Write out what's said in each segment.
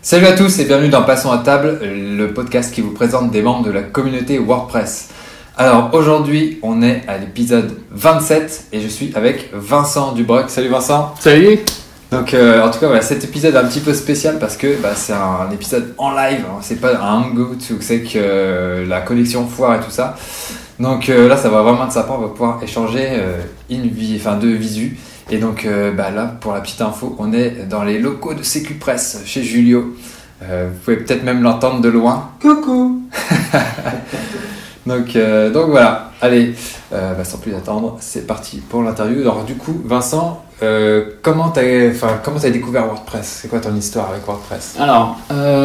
Salut à tous et bienvenue dans Passons à table, le podcast qui vous présente des membres de la communauté WordPress. Alors aujourd'hui, on est à l'épisode 27 et je suis avec Vincent Dubroc. Salut Vincent. Salut. Donc en tout cas, voilà, cet épisode est un petit peu spécial parce que c'est un épisode en live, hein. C'est pas un hangout où c'est que la connexion foire et tout ça. Donc là, ça va vraiment être sympa, on va pouvoir échanger de visu. Et donc là, pour la petite info, on est dans les locaux de Sécupress chez Julio. Vous pouvez peut-être même l'entendre de loin. Coucou. donc voilà, allez, sans plus attendre, c'est parti pour l'interview. Alors du coup, Vincent, comment t'as découvert WordPress? C'est quoi ton histoire avec WordPress? Alors,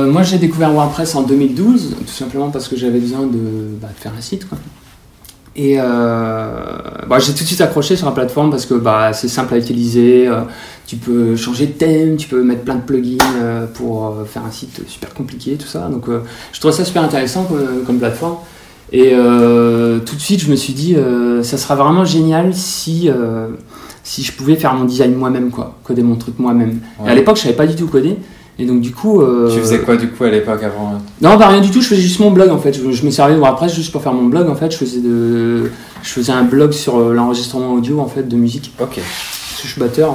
moi j'ai découvert WordPress en 2012, tout simplement parce que j'avais besoin de faire un site, quoi. Et j'ai tout de suite accroché sur la plateforme parce que c'est simple à utiliser, tu peux changer de thème, tu peux mettre plein de plugins pour faire un site super compliqué, tout ça. Donc je trouvais ça super intéressant comme plateforme. Et tout de suite je me suis dit ça sera vraiment génial si je pouvais faire mon design moi-même, quoi, coder mon truc moi-même. Ouais. Et à l'époque je savais pas du tout coder. Et donc du coup... Tu faisais quoi du coup à l'époque avant? Non, rien du tout, je faisais juste mon blog en fait. Je me servais de WordPress juste pour faire mon blog en fait. Je faisais un blog sur l'enregistrement audio en fait de musique. Ok. Je suis batteur,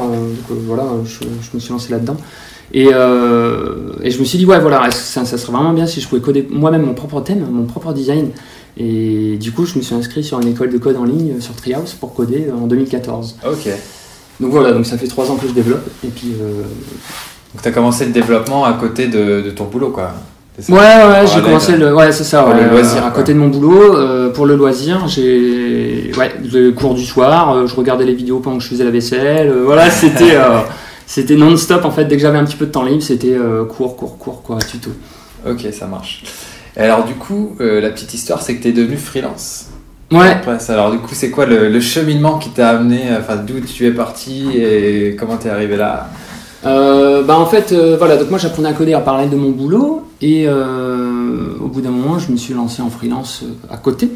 je me suis lancé là-dedans. Et je me suis dit ça serait vraiment bien si je pouvais coder moi-même mon propre thème, mon propre design. Et du coup je me suis inscrit sur une école de code en ligne sur Treehouse pour coder en 2014. Ok. Donc voilà, donc ça fait 3 ans que je développe et puis... Donc tu as commencé le développement à côté de ton boulot, quoi. Ouais, j'ai commencé le loisir. À côté de mon boulot, pour le loisir, j'ai le cours du soir, je regardais les vidéos pendant que je faisais la vaisselle. C'était non-stop en fait. Dès que j'avais un petit peu de temps libre, c'était cours, quoi, tuto. Ok, ça marche. Et alors du coup, la petite histoire, c'est que tu es devenu freelance. Ouais. Alors du coup, c'est quoi le cheminement qui t'a amené, d'où tu es parti et comment tu es arrivé là? Donc moi j'apprenais à coder en parallèle de mon boulot et au bout d'un moment je me suis lancé en freelance à côté,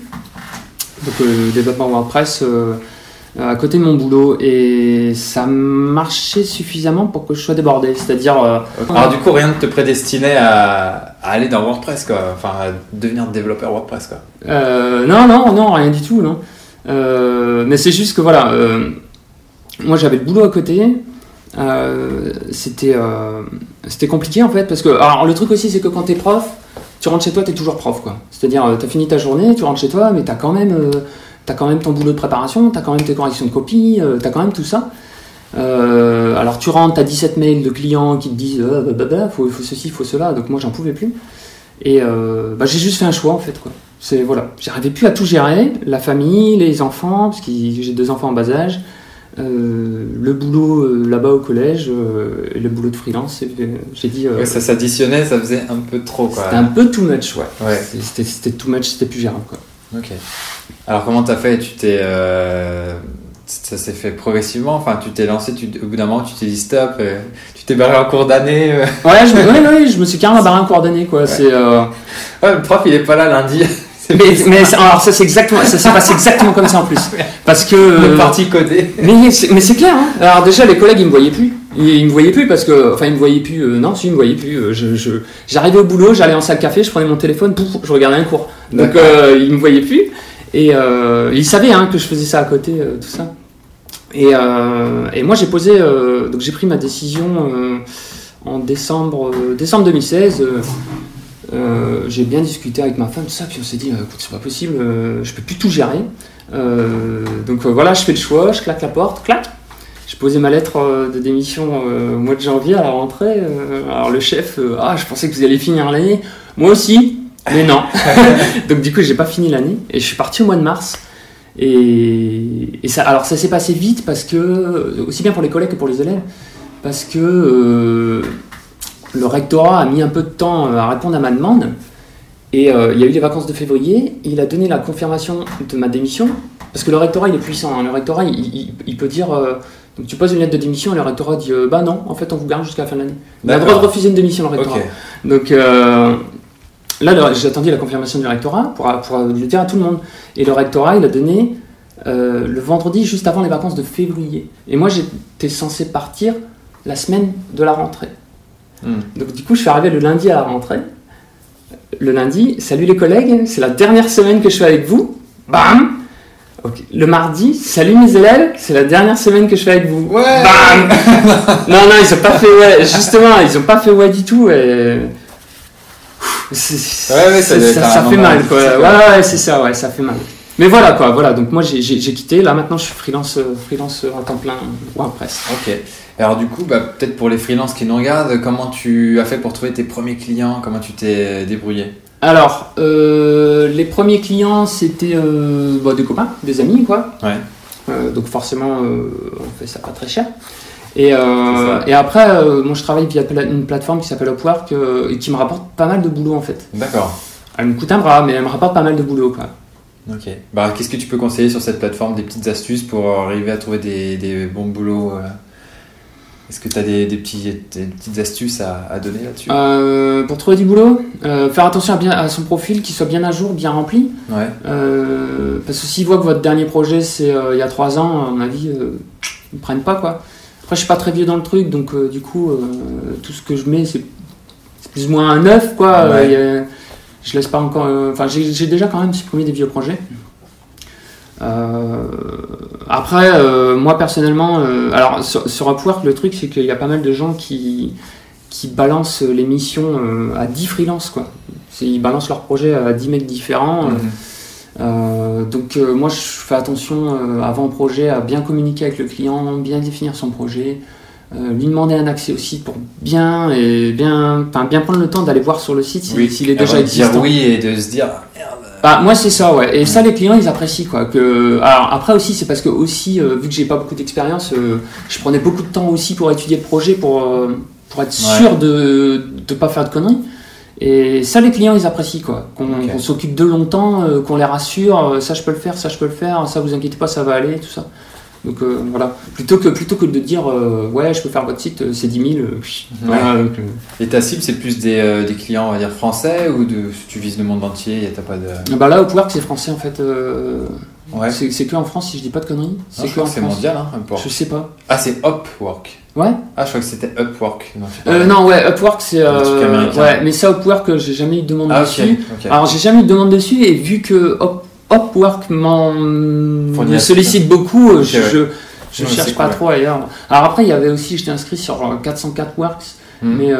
donc développement WordPress à côté de mon boulot, et ça marchait suffisamment pour que je sois débordé, c'est-à-dire alors du coup rien ne te prédestinait à aller dans WordPress, quoi, à devenir développeur WordPress, quoi. Non, rien du tout, non. Mais c'est juste que moi j'avais le boulot à côté. C'était compliqué en fait parce que alors le truc aussi c'est que quand t'es prof, tu rentres chez toi, t'es toujours prof, quoi. C'est-à-dire t'as fini ta journée, tu rentres chez toi, mais t'as quand même ton boulot de préparation, t'as quand même tes corrections de copie, t'as quand même tout ça. Alors tu rentres, t'as 17 mails de clients qui te disent faut ceci, faut cela, donc moi j'en pouvais plus. Et j'ai juste fait un choix en fait, quoi. J'arrivais plus à tout gérer, la famille, les enfants, parce que j'ai 2 enfants en bas âge. Le boulot là-bas au collège et le boulot de freelance, j'ai dit ça s'additionnait, ça faisait un peu trop, quoi. C'était un peu too much, ouais. C'était too much, c'était plus gérable, quoi. Ok. Alors comment t'as fait? Ça s'est fait progressivement, tu t'es lancé, au bout d'un moment tu t'es dit stop, tu t'es barré en cours d'année. Ouais, je me suis carrément barré en cours d'année, quoi. Ouais. Le prof il est pas là lundi. Mais alors ça s'est passé exactement comme ça en plus, parce que le parti codé. Mais c'est clair, hein. Alors déjà les collègues ils me voyaient plus parce que ils me voyaient plus. Ils me voyaient plus. J'arrivais au boulot, j'allais en salle café, je prenais mon téléphone, je regardais un cours. Donc ils me voyaient plus et ils savaient que je faisais ça à côté, tout ça. Et moi j'ai posé, donc j'ai pris ma décision en décembre 2016. J'ai bien discuté avec ma femme, tout ça, puis on s'est dit écoute, c'est pas possible, je peux plus tout gérer. Donc je fais le choix, je claque la porte, clac. J'ai posé ma lettre de démission au mois de janvier à la rentrée. Alors le chef, je pensais que vous alliez finir l'année. Moi aussi, mais non. Donc du coup, j'ai pas fini l'année et je suis parti au mois de mars. Et ça s'est passé vite parce que, aussi bien pour les collègues que pour les élèves, parce que le rectorat a mis un peu de temps à répondre à ma demande. Et il y a eu les vacances de février, il a donné la confirmation de ma démission, parce que le rectorat il est puissant, hein. Le rectorat il peut dire, donc tu poses une lettre de démission et le rectorat dit non, en fait on vous garde jusqu'à la fin de l'année. Il a le droit de refuser une démission, le rectorat. Okay. Donc là j'ai attendu la confirmation du rectorat pour le dire à tout le monde. Et le rectorat il a donné le vendredi juste avant les vacances de février. Et moi, j'étais censé partir la semaine de la rentrée. Donc du coup, je suis arrivé le lundi à la rentrée. Le lundi, salut les collègues, c'est la dernière semaine que je suis avec vous. Bam! Okay. Le mardi, salut mes élèves, c'est la dernière semaine que je fais avec vous. Ouais. Bam. Non, ils ont pas fait ouais. Justement, ils ont pas fait ouais du tout. Et... ça fait mal, quoi. Ouais, c'est ça, ouais, ça fait mal. Mais voilà, quoi. Voilà, donc moi j'ai quitté. Là maintenant, je suis freelance à temps plein WordPress. Ok. Alors du coup, peut-être pour les freelances qui nous regardent, comment tu as fait pour trouver tes premiers clients? Comment tu t'es débrouillé? Alors, les premiers clients, c'était des copains, des amis, quoi. Ouais. Donc forcément, on fait ça pas très cher. Et après, moi je travaille via une plateforme qui s'appelle Upwork et qui me rapporte pas mal de boulot en fait. D'accord. Elle me coûte un bras, mais elle me rapporte pas mal de boulot, quoi. Ok. Qu'est-ce que tu peux conseiller sur cette plateforme? Des petites astuces pour arriver à trouver des bons boulots Est-ce que tu as des petites astuces à donner là-dessus? Pour trouver du boulot, faire attention à son profil, qu'il soit bien à jour, bien rempli. Ouais. Parce que s'ils voient que votre dernier projet c'est il y a 3 ans, à mon avis, ils ne prennent pas, quoi. Après, je suis pas très vieux dans le truc, donc du coup, tout ce que je mets, c'est plus ou moins un 9, quoi. Ouais. Je laisse pas encore. J'ai déjà quand même supprimé des vieux projets. Après, moi personnellement, alors sur Upwork, le truc c'est qu'il y a pas mal de gens qui balancent les missions à 10 freelances, quoi. Ils balancent leurs projets à 10 mecs différents. Donc moi je fais attention avant le projet à bien communiquer avec le client, bien définir son projet, lui demander un accès au site pour bien prendre le temps d'aller voir sur le site s'il est déjà existant. Dire oui et de se dire moi c'est ça, ouais. Et ça les clients ils apprécient, quoi. Alors après aussi c'est parce que aussi vu que j'ai pas beaucoup d'expérience, je prenais beaucoup de temps aussi pour étudier le projet pour être sûr de pas faire de conneries. Et ça les clients ils apprécient, quoi. Qu'on s'occupe d'eux longtemps, qu'on les rassure, ça je peux le faire, ça vous inquiétez pas, ça va aller, tout ça. Donc voilà, plutôt que de dire ouais je peux faire votre site, c'est 10 000. Voilà, donc, Et ta cible c'est plus des clients on va dire français ou tu vises le monde entier et t'as pas de... Là Upwork c'est français en fait. Ouais. C'est que en France si je dis pas de conneries. Je crois que c'est mondial Upwork. Je sais pas. Ah c'est Upwork. Ouais. Ah je crois que c'était Upwork. Non ouais Upwork c'est ouais mais ça Upwork j'ai jamais eu de demande dessus. Okay. Alors j'ai jamais eu de demande dessus et vu que Upwork me sollicite beaucoup, je cherche pas trop ailleurs. Alors après, il y avait aussi, j'étais inscrit sur 404 Works, mais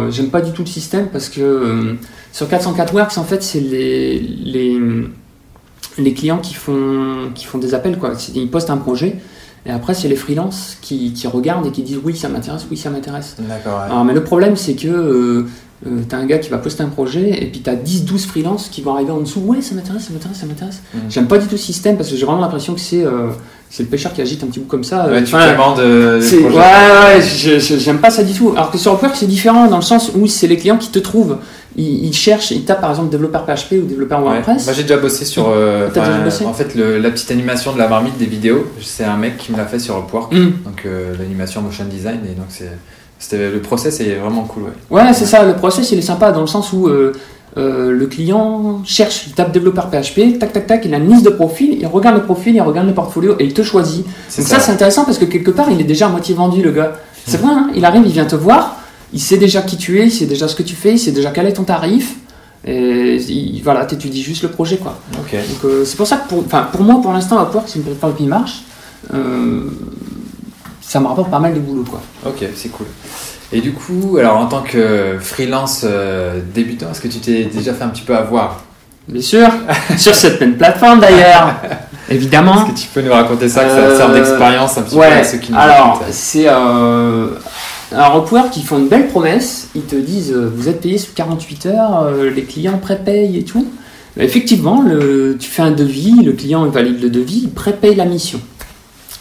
j'aime pas du tout le système parce que sur 404 Works, en fait, c'est les clients qui font des appels, quoi. Ils postent un projet et après, c'est les freelances qui regardent et qui disent oui, ça m'intéresse, oui, ça m'intéresse. D'accord. Ouais. Alors, mais le problème, c'est que t'as un gars qui va poster un projet et puis t'as 10-12 freelances qui vont arriver en dessous. Ouais, ça m'intéresse. J'aime pas du tout le système parce que j'ai vraiment l'impression que c'est le pêcheur qui agite un petit bout comme ça. Ouais, tu demandes j'aime pas ça du tout. Alors que sur Upwork, c'est différent dans le sens où c'est les clients qui te trouvent. Ils cherchent, ils tapent par exemple développeur PHP ou développeur WordPress. Moi j'ai déjà bossé sur. T'as déjà bossé ? En fait, la petite animation de la marmite des vidéos, c'est un mec qui me l'a fait sur Upwork. Donc l'animation motion design et donc le process est vraiment cool. Ouais, c'est ça, le process il est sympa dans le sens où le client cherche, il tape développeur PHP, tac, il a une liste de profils, il regarde le profil, il regarde le portfolio et il te choisit. Donc ça c'est intéressant parce que quelque part il est déjà à moitié vendu, le gars. C'est vrai, hein, il arrive, il vient te voir, il sait déjà qui tu es, il sait déjà ce que tu fais, il sait déjà quel est ton tarif. Et voilà, t'étudies juste le projet, quoi. Okay. Donc c'est pour ça que pour moi pour l'instant Upwork c'est une plateforme qui marche. Ça me rapporte pas mal de boulot, quoi. Ok, c'est cool. Et du coup, alors en tant que freelance débutant, est-ce que tu t'es déjà fait un petit peu avoir? Bien sûr, sur cette même plateforme d'ailleurs, évidemment. Est-ce que tu peux nous raconter ça, que ça serve d'expérience un petit peu à ceux qui nous écoutent? Alors Upwork, ils font une belle promesse, ils te disent vous êtes payé sur 48 heures, les clients prépayent et tout. Effectivement, tu fais un devis, le client valide le devis, il prépaye la mission.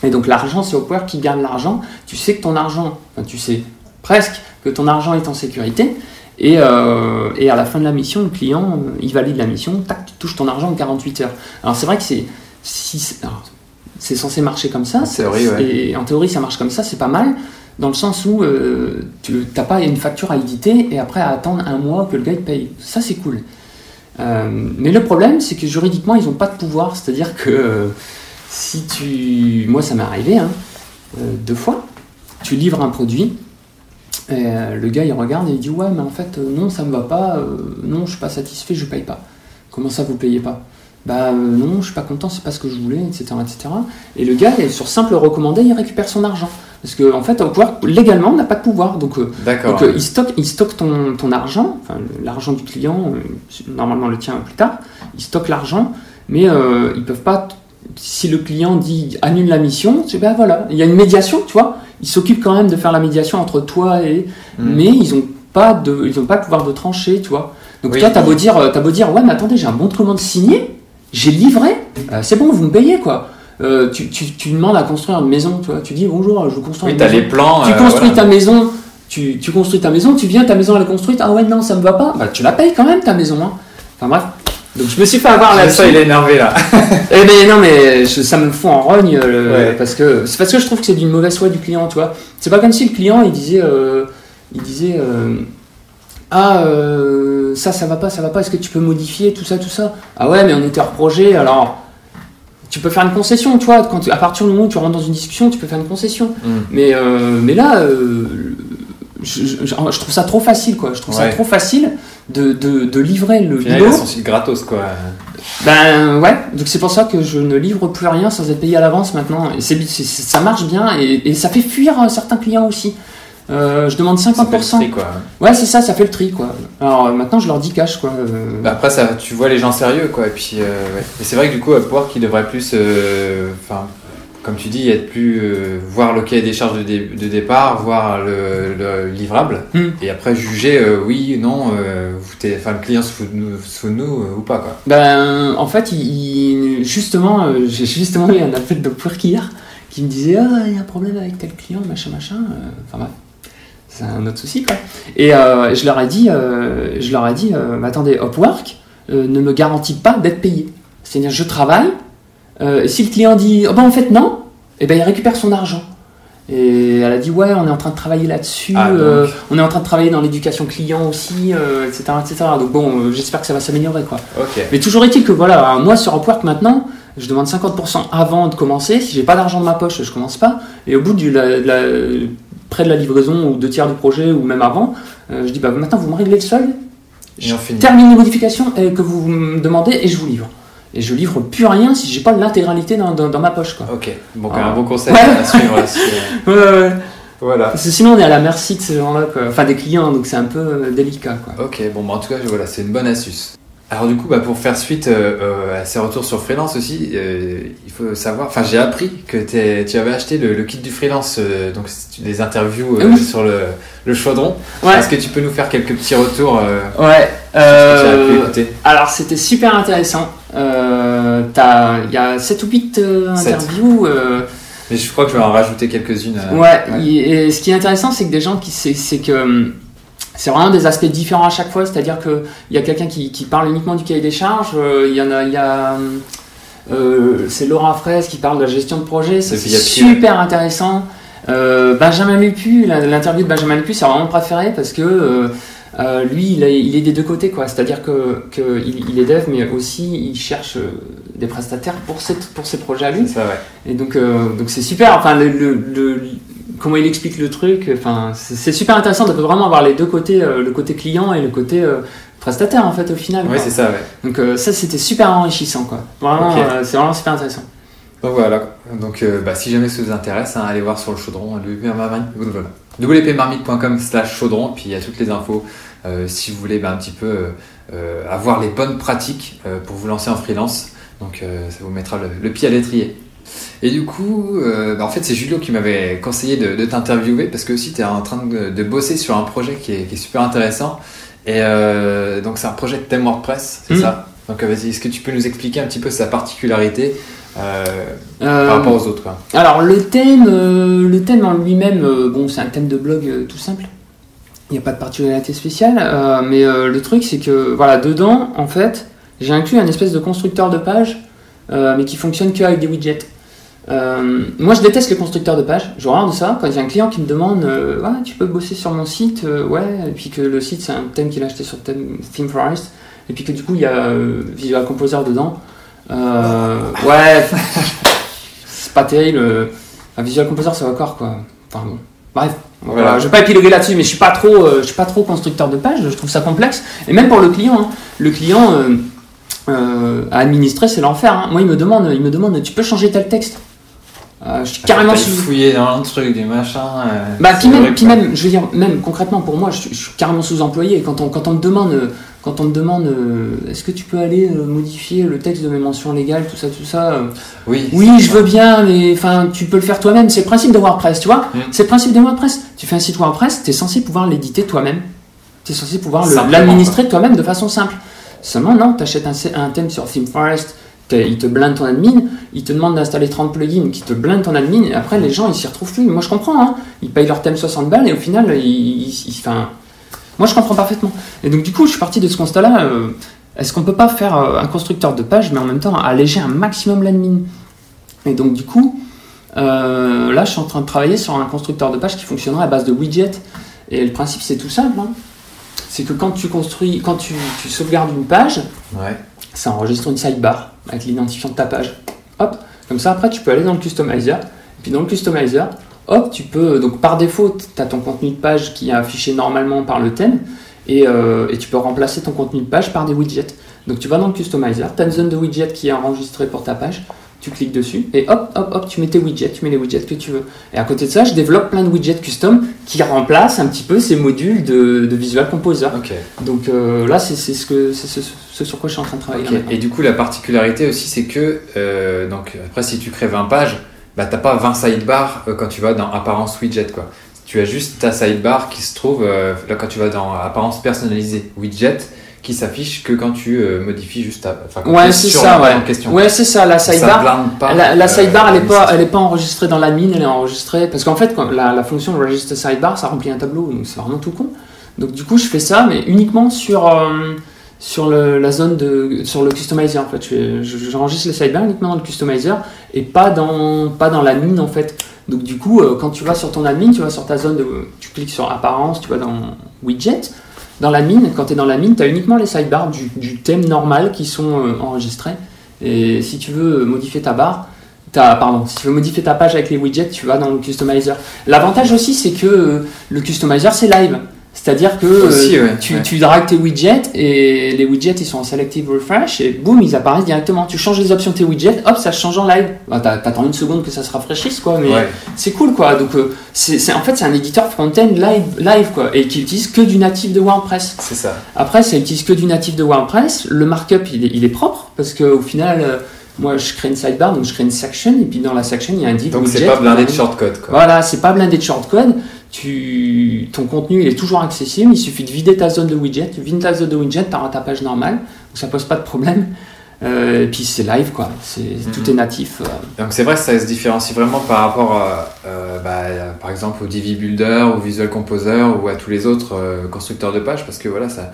Et donc l'argent, c'est Upwork qui garde l'argent. Tu sais que ton argent, tu sais presque que ton argent est en sécurité. Et à la fin de la mission, le client, il valide la mission, tac, tu touches ton argent en 48 heures. Alors c'est vrai que c'est censé marcher comme ça. Et en théorie, ça marche comme ça, c'est pas mal. Dans le sens où tu n'as pas une facture à éditer et après à attendre un mois que le gars il paye. Ça, c'est cool. Mais le problème, c'est que juridiquement, ils n'ont pas de pouvoir. C'est-à-dire que Moi, ça m'est arrivé 2 fois. Tu livres un produit, et le gars il regarde et il dit ouais, mais en fait, non, ça me va pas, non, je suis pas satisfait, je paye pas. Comment ça, vous payez pas? Non, je suis pas content, c'est pas ce que je voulais, etc., etc. Et le gars, sur simple recommandé, il récupère son argent. Parce qu'en fait, Upwork, légalement, on n'a pas de pouvoir. Donc il stocke ton argent, enfin, l'argent du client, normalement le tien plus tard, il stocke l'argent, mais ils peuvent pas. Si le client dit annule la mission, voilà, il y a une médiation, tu vois. Ils s'occupent quand même de faire la médiation entre toi et. Mais ils n'ont pas le pouvoir de trancher, tu vois. Donc toi, t'as beau dire, ouais, mais attendez, j'ai un bon de commande signé, j'ai livré, c'est bon, vous me payez, quoi. Tu demandes à construire une maison, tu vois. Tu dis bonjour, je construis une maison. Oui, t'as les plans. Tu construis ta maison. Tu construis ta maison, tu viens, ta maison elle est construite. Ah ouais, non, ça me va pas. Tu la payes quand même ta maison. Enfin bref. Donc je me suis fait avoir là-dessus. Ça, il est énervé là. Ça me fout en rogne parce que je trouve que c'est d'une mauvaise foi du client, tu vois. C'est pas comme si le client il disait ça va pas, est-ce que tu peux modifier tout ça. Ah ouais, mais on était hors projet, alors tu peux faire une concession, tu vois. À partir du moment où tu rentres dans une discussion, tu peux faire une concession. Mais là, je trouve ça trop facile, quoi. Je trouve ça trop facile de livrer le boulot. Ils sont aussi gratos, quoi. Donc c'est pour ça que je ne livre plus rien sans être payé à l'avance maintenant. Et ça marche bien et ça fait fuir certains clients aussi. Je demande 50%. Ça fait le tri, quoi. Ouais, c'est ça fait le tri, quoi. Alors maintenant, je leur dis cash, quoi. Après, ça, tu vois les gens sérieux, quoi. Et puis, Et c'est vrai que du coup, Upwork, il devrait plus, comme tu dis, être plus, voir le cahier des charges de départ, voir le livrable, et après juger, oui, non, le client se fout de nous ou pas, quoi. En fait, justement, j'ai eu un appel de Upwork hier qui me disait il y a un problème avec tel client, machin. Enfin bref. C'est un autre souci, quoi. Et je leur ai dit, attendez, Upwork ne me garantit pas d'être payé. C'est-à-dire, je travaille, et si le client dit, en fait, non, il récupère son argent. Et elle a dit, ouais, on est en train de travailler là-dessus, on est en train de travailler dans l'éducation client aussi, etc., etc. Donc bon, j'espère que ça va s'améliorer, quoi. Okay. Mais toujours est-il que, voilà, moi, sur Upwork, maintenant, je demande 50% avant de commencer. Si j'ai pas d'argent de ma poche, je commence pas. Et au bout près de la livraison ou 2/3 du projet ou même avant, je dis maintenant vous me réglez le solde, je termine les modifications que vous me demandez et je vous livre. Et je livre plus rien si j'ai pas l'intégralité dans ma poche, quoi. Ok, donc un bon conseil à suivre. Ouais. Voilà. Parce que sinon on est à la merci de ces gens-là, quoi. Enfin des clients, donc c'est un peu délicat, quoi. Ok, en tout cas voilà, c'est une bonne astuce. Alors du coup, pour faire suite à ces retours sur freelance aussi, il faut savoir, j'ai appris que tu avais acheté le kit du freelance, donc c'est des interviews sur le chaudron. Ouais. Est-ce que tu peux nous faire quelques petits retours Ouais. Sur ce que tu as pu écouter. Alors c'était super intéressant. Il y a 7 ou 8 interviews. Mais je crois que je vais en rajouter quelques-unes. Et ce qui est intéressant, c'est que des gens c'est vraiment des aspects différents à chaque fois, c'est-à-dire qu'il y a quelqu'un qui parle uniquement du cahier des charges, c'est Laura Fraisse qui parle de la gestion de projet, c'est super intéressant. Benjamin Lupu, l'interview de Benjamin Lupu, c'est vraiment préféré parce que lui, il est des deux côtés, quoi. C'est-à-dire qu'il est dev, mais aussi il cherche des prestataires pour ses projets à lui. C'est ça, ouais. Et donc c'est super. Enfin, comment il explique le truc, c'est super intéressant de vraiment avoir les deux côtés, le côté client et le côté prestataire, en fait, au final. Oui, c'est ça, ouais. Donc ça, c'était super enrichissant, quoi. Vraiment, c'est vraiment super intéressant. Donc voilà, si jamais ça vous intéresse, allez voir sur le chaudron, wpmarmite.com/chaudron, puis il y a toutes les infos si vous voulez un petit peu avoir les bonnes pratiques pour vous lancer en freelance. Donc ça vous mettra le pied à l'étrier. Et du coup, en fait, c'est Julio qui m'avait conseillé de t'interviewer parce que aussi tu es en train de bosser sur un projet qui est super intéressant. Et donc c'est un projet de thème WordPress, c'est ça? Donc vas-y, est-ce que tu peux nous expliquer un petit peu sa particularité par rapport aux autres, quoi. Alors le thème en lui-même, c'est un thème de blog tout simple. Il n'y a pas de particularité spéciale, mais le truc c'est que dedans, en fait, j'ai inclus un espèce de constructeur de page, mais qui fonctionne qu'avec des widgets. Moi je déteste les constructeurs de pages, j'ai horreur de ça. Quand il y a un client qui me demande tu peux bosser sur mon site, et puis que le site c'est un thème qu'il a acheté sur ThemeForest, et puis que du coup il y a Visual Composer dedans. c'est pas terrible. Un Visual Composer, ça va encore, quoi. Enfin bon, bref. Voilà. Je vais pas épiloguer là-dessus, mais je suis pas trop constructeur de page. Je trouve ça complexe. Et même pour le client, hein. Le client à administrer, c'est l'enfer. Hein. Moi, il me demande, tu peux changer tel texte. Je suis carrément fouillé dans le truc, des machins. Puis même, je veux dire, même concrètement pour moi, je suis carrément sous-employé. Quand on me demande, est-ce que tu peux aller modifier le texte de mes mentions légales, tout ça. Oui, je veux bien, mais enfin, tu peux le faire toi-même. C'est le principe de WordPress, tu vois. C'est le principe de WordPress. Tu fais un site WordPress, tu es censé pouvoir l'éditer toi-même. Tu es censé pouvoir l'administrer toi-même de façon simple. Seulement, non, tu achètes un thème sur ThemeForest. Il te blinde ton admin, il te demande d'installer 30 plugins qui te blindent ton admin, et après les gens ils s'y retrouvent plus. Moi je comprends, hein. Ils payent leur thème 60 balles et au final, moi je comprends parfaitement. Et donc du coup je suis parti de ce constat-là, est-ce qu'on peut pas faire un constructeur de page mais en même temps alléger un maximum l'admin? Et donc du coup, là je suis en train de travailler sur un constructeur de page qui fonctionnera à base de widgets. Et le principe c'est tout simple, hein. C'est que quand tu sauvegardes une page, ça enregistre une sidebar avec l'identifiant de ta page. Hop, comme ça après tu peux aller dans le customizer. Et puis dans le customizer, hop, tu peux, donc par défaut, tu as ton contenu de page qui est affiché normalement par le thème et tu peux remplacer ton contenu de page par des widgets. Donc tu vas dans le customizer, tu as une zone de widgets qui est enregistrée pour ta page, tu cliques dessus et hop, tu mets tes widgets, tu mets les widgets que tu veux. Et à côté de ça, je développe plein de widgets custom qui remplacent un petit peu ces modules de Visual Composer. Donc là, c'est ce sur quoi je suis en train de travailler. Et du coup, la particularité aussi, c'est que donc après, si tu crées 20 pages, bah, tu n'as pas 20 sidebars quand tu vas dans Apparence Widget, quoi. Tu as juste ta sidebar qui se trouve là quand tu vas dans Apparence personnalisée Widget, qui s'affiche que quand tu modifies juste c'est ça, question. Ouais, c'est ça, la sidebar. La sidebar, elle est pas enregistrée dans l'admin, elle est enregistrée parce qu'en fait, quand la fonction register sidebar, ça remplit un tableau, donc c'est vraiment tout con. Donc du coup, je fais ça, mais uniquement sur la zone sur le customizer. En fait, j'enregistre les sidebars uniquement dans le customizer et pas dans l'admin en fait. Donc du coup, quand tu vas sur ton admin, tu vas sur ta zone tu cliques sur apparence, tu vas dans widget. Dans la mine, quand tu es dans la mine, tu as uniquement les sidebars du thème normal qui sont enregistrés. Et si tu veux modifier si tu veux modifier ta page avec les widgets, tu vas dans le customizer. L'avantage aussi, c'est que le customizer, c'est live. C'est-à-dire que tu dragues tes widgets et les widgets ils sont en selective refresh et boum, ils apparaissent directement. Tu changes les options de tes widgets, hop, ça change en live. Bah, t'attends une seconde que ça se rafraîchisse, quoi, mais c'est cool, quoi. Donc en fait c'est un éditeur front-end live quoi, et qui utilise que du natif de WordPress. C'est ça. Après, ça utilise que du natif de WordPress. Le markup il est propre parce qu'au final moi, je crée une sidebar, donc je crée une section, et puis dans la section, il y a un div donc widget. Donc, c'est pas blindé de shortcode, quoi. Voilà, c'est pas blindé de shortcode. Ton contenu, il est toujours accessible. Il suffit de vider ta zone de widget. Tu vides ta zone de widget, tu auras ta page normale. Donc, ça pose pas de problème. Et puis, c'est live, quoi. Tout est natif. Donc, c'est vrai que ça se différencie vraiment par rapport par exemple, au Divi Builder, au Visual Composer ou à tous les autres constructeurs de pages, parce que voilà, ça...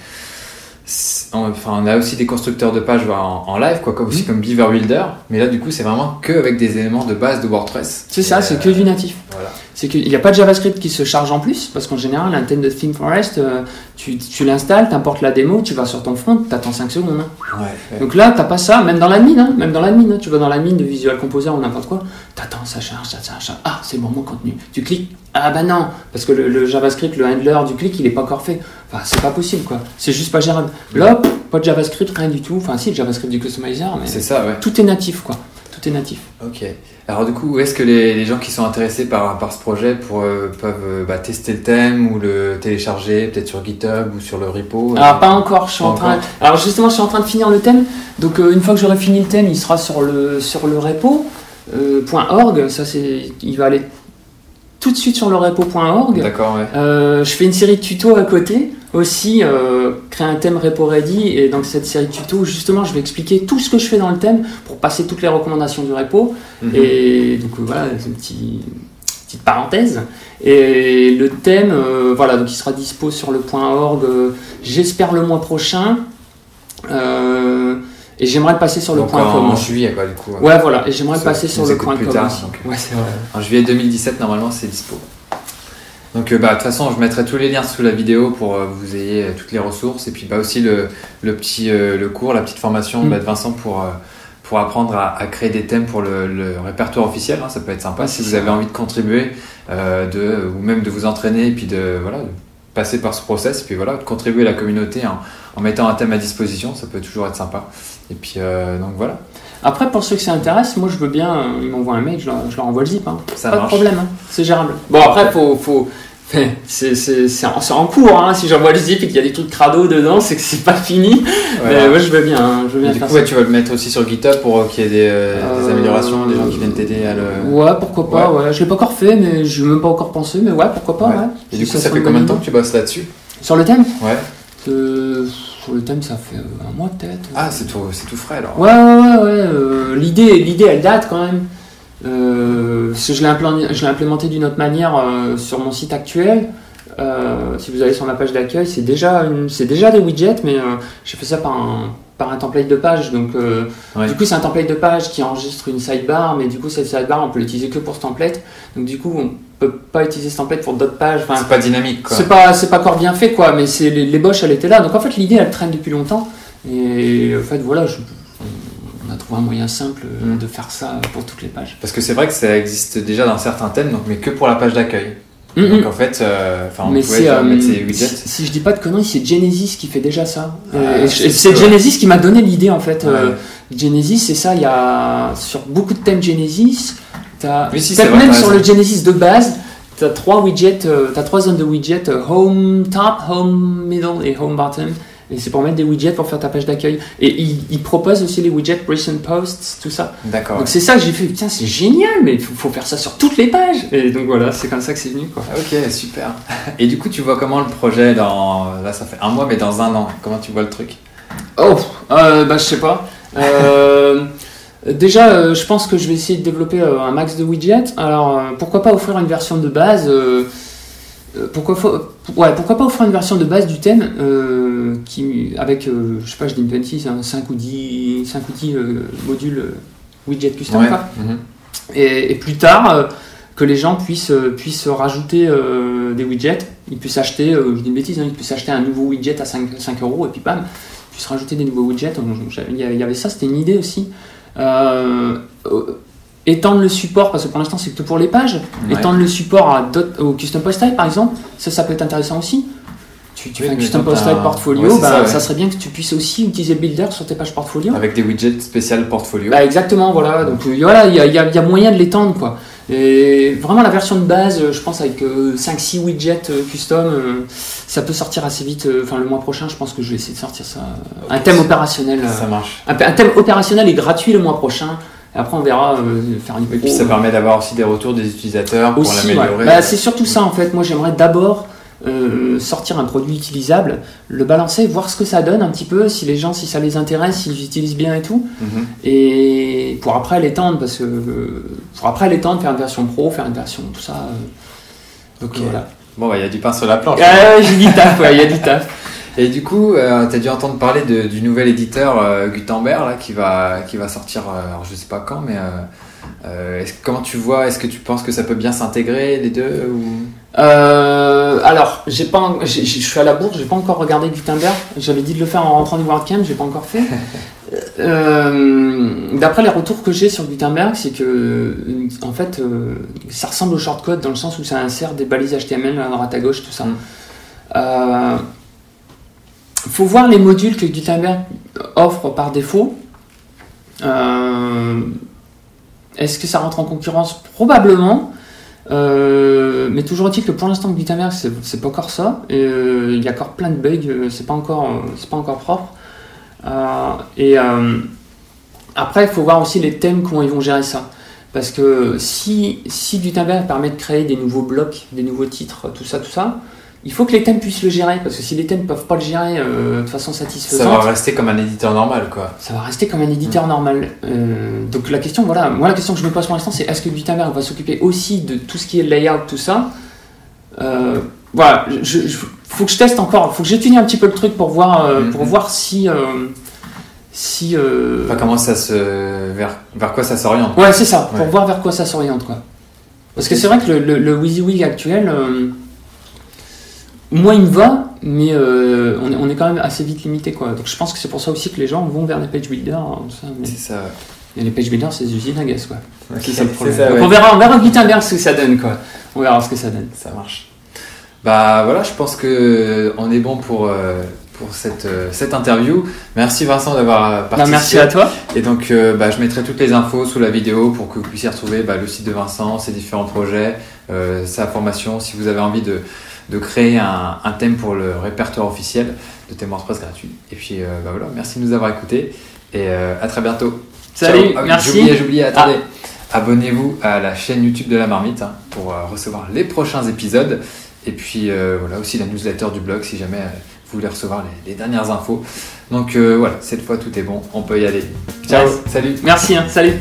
on a aussi des constructeurs de pages en live, quoi, comme Beaver Builder, mais là du coup c'est vraiment que avec des éléments de base de WordPress. C'est ça, c'est que du natif. Voilà. C'est qu'il n'y a pas de JavaScript qui se charge en plus, parce qu'en général, un thème de ThemeForest, tu l'installes, tu importes la démo, tu vas sur ton front, tu attends 5 secondes. Hein. Ouais. Donc là, tu n'as pas ça, même dans l'admin. Hein, tu vas dans l'admin de Visual Composer ou n'importe quoi, tu attends, ça charge. Ah, c'est bon, mon contenu. Tu cliques. Ah bah non, parce que le JavaScript, le handler du clic, il n'est pas encore fait. Enfin, c'est pas possible, quoi. C'est juste pas gérable. Là, pas de JavaScript, rien du tout. Enfin, si, le JavaScript du customizer, mais c'est ça, ouais. Tout est natif, quoi. Tout est natif. Ok. Alors du coup, où est-ce que les gens qui sont intéressés par ce projet peuvent tester le thème ou le télécharger, peut-être sur GitHub ou sur le repo? Alors pas encore, Alors justement, je suis en train de finir le thème. Donc une fois que j'aurai fini le thème, il sera sur le repo .org. Ça, il va aller tout de suite sur le repo.org. D'accord, ouais. Je fais une série de tutos à côté aussi, créer un thème repo ready, et dans cette série de tutos justement je vais expliquer tout ce que je fais dans le thème pour passer toutes les recommandations du repo. Et donc voilà, c'est une petite parenthèse. Et le thème donc il sera dispo sur le .org j'espère le mois prochain. Et j'aimerais le passer sur le .com. En juillet, quoi, du coup. Ouais, voilà. Et j'aimerais le passer sur le .com plus tard, aussi. Donc, ouais, c'est vrai. En juillet 2017, normalement, c'est dispo. Donc, de toute façon, je mettrai tous les liens sous la vidéo pour que vous ayez toutes les ressources. Et puis, aussi le cours, la petite formation de Vincent pour apprendre à créer des thèmes pour le répertoire officiel. Ça peut être sympa si vous avez envie de contribuer ou même de vous entraîner et puis de passer par ce process et puis de contribuer à la communauté en mettant un thème à disposition. Ça peut toujours être sympa. Et puis donc voilà. Après, pour ceux que ça intéresse, moi je veux bien, ils m'envoient un mail, je leur envoie le zip. Ça pas marche. de problème, c'est gérable. Bon, après, c'est en cours. Si j'envoie le zip et qu'il y a des trucs crado dedans, c'est que c'est pas fini. Voilà. Mais moi je veux bien, du coup, tu vas le mettre aussi sur GitHub pour qu'il y ait des améliorations, des gens qui viennent t'aider à le. Ouais, pourquoi pas. Ouais. Je l'ai pas encore fait, mais je n'ai même pas encore pensé. Mais ouais, pourquoi pas. Ouais. Et du coup, ça fait combien de temps que tu bosses là-dessus? Sur le thème? Ouais. Sur le thème, ça fait un mois peut-être. Ah, c'est tout frais alors. Ouais. L'idée, elle date quand même. Parce que je l'ai implémenté d'une autre manière sur mon site actuel. Si vous allez sur ma page d'accueil, c'est déjà des widgets, mais j'ai fait ça par un template de page. Donc, du coup, c'est un template de page qui enregistre une sidebar, mais du coup, cette sidebar, on peut l'utiliser que pour ce template. Donc, du coup, on peut pas utiliser ce template pour d'autres pages. C'est pas dynamique, quoi. C'est pas encore bien fait, quoi, mais l'ébauche, elle était là. Donc, en fait, l'idée, elle traîne depuis longtemps. Et en fait, voilà, on a trouvé un moyen simple de faire ça pour toutes les pages. Parce que c'est vrai que ça existe déjà dans certains thèmes, mais que pour la page d'accueil. Donc en fait, on pouvait mettre ces widgets. Si je dis pas de conneries, c'est Genesis qui fait déjà ça. C'est Genesis qui m'a donné l'idée en fait. Genesis, c'est ça, il y a sur beaucoup de thèmes Genesis, même sur le Genesis de base, tu as trois zones de widgets, home top, home middle et home bottom. Et c'est pour mettre des widgets pour faire ta page d'accueil. Et il propose aussi les widgets recent posts, tout ça. D'accord. Donc c'est ça que j'ai fait. Putain, c'est génial, mais il faut faire ça sur toutes les pages. Et donc voilà, c'est comme ça que c'est venu, quoi. Ok, super. Et du coup, tu vois comment le projet là, ça fait un mois, mais dans un an, comment tu vois le truc? Je sais pas. Déjà, je pense que je vais essayer de développer un max de widgets. Alors, pourquoi pas offrir une version de base pourquoi pas offrir une version de base du thème avec, je sais pas, je dis une petite 5 ou 10 modules widget custom, quoi. Et plus tard, que les gens puissent rajouter des widgets. Ils puissent acheter, je dis une bêtise, ils puissent acheter un nouveau widget à 5 € et puis bam, ils puissent rajouter des nouveaux widgets. Il y avait ça, c'était une idée aussi. Étendre le support, parce que pour l'instant c'est que pour les pages, étendre le support au custom post type par exemple, ça peut être intéressant aussi. Tu fais un custom post type portfolio, ça serait bien que tu puisses aussi utiliser Builder sur tes pages portfolio. Avec des widgets spéciales portfolio. Exactement, voilà. Donc voilà, il y a moyen de l'étendre, quoi. Et vraiment la version de base, je pense avec 5-6 widgets custom, ça peut sortir assez vite. Le mois prochain, je pense que je vais essayer de sortir ça. Un thème opérationnel. Ça marche. Un thème opérationnel et gratuit le mois prochain. Et après, on verra faire une. Et puis ça permet d'avoir aussi des retours des utilisateurs pour l'améliorer. Ouais. C'est surtout ça en fait. Moi, j'aimerais d'abord sortir un produit utilisable, le balancer, voir ce que ça donne un petit peu, si les gens, si ça les intéresse, s'ils utilisent bien et tout. Et pour après l'étendre, faire une version pro, faire une version tout ça. Donc voilà. Bon, il y a du pain sur la planche. J'ai du taf, il y a du taf. Et du coup, tu as dû entendre parler du nouvel éditeur Gutenberg là, qui va sortir, alors je sais pas quand, mais comment tu vois, est-ce que tu penses que ça peut bien s'intégrer les deux ou... Alors, je suis à la bourse, j'ai pas encore regardé Gutenberg. J'avais dit de le faire en rentrant du WordCamp, j'ai pas encore fait. D'après les retours que j'ai sur Gutenberg, c'est que en fait, ça ressemble au shortcode dans le sens où ça insère des balises HTML à droite à gauche, tout ça. Faut voir les modules que Gutenberg offre par défaut. Est-ce que ça rentre en concurrence? Probablement. Mais toujours est-il que pour l'instant Gutenberg c'est pas encore ça. Il y a encore plein de bugs. C'est pas encore propre. Après, il faut voir aussi les thèmes, comment ils vont gérer ça. Parce que si Gutenberg permet de créer des nouveaux blocs, des nouveaux titres, tout ça, il faut que les thèmes puissent le gérer, parce que si les thèmes ne peuvent pas le gérer de façon satisfaisante... Ça va rester comme un éditeur normal, quoi. Ça va rester comme un éditeur normal. Donc la question, voilà, moi la question que je me pose pour l'instant, c'est est-ce que Gutenberg va s'occuper aussi de tout ce qui est layout, tout ça? Voilà, faut que je teste encore, faut que j'étudie un petit peu le truc pour voir, si... comment ça vers quoi ça s'oriente. Ouais, c'est ça, pour voir vers quoi ça s'oriente, quoi. Parce que c'est vrai que le WYSIWYG actuel... moi il me va, mais on est quand même assez vite limité, quoi. Donc je pense que c'est pour ça aussi que les gens vont vers des page builders. C'est ça. Et les page builders, c'est des usines à gaz, quoi. Ok, C'est ça le problème. ça, Donc ouais. on verra bien ce que ça donne, quoi. On verra ce que ça donne. Ça marche. Bah voilà, je pense que on est bon pour cette interview. Merci Vincent d'avoir participé. Merci à toi. Et donc je mettrai toutes les infos sous la vidéo pour que vous puissiez retrouver le site de Vincent, ses différents projets, sa formation. Si vous avez envie de créer un thème pour le répertoire officiel de thème WordPress gratuit. Et puis voilà, merci de nous avoir écoutés et à très bientôt. Salut, Ciao. merci. J'oubliais, attendez. Abonnez-vous à la chaîne YouTube de la Marmite pour recevoir les prochains épisodes. Et puis voilà, aussi la newsletter du blog si jamais vous voulez recevoir les dernières infos. Donc voilà, cette fois tout est bon, on peut y aller. Ciao, Ouais. salut. Merci, salut.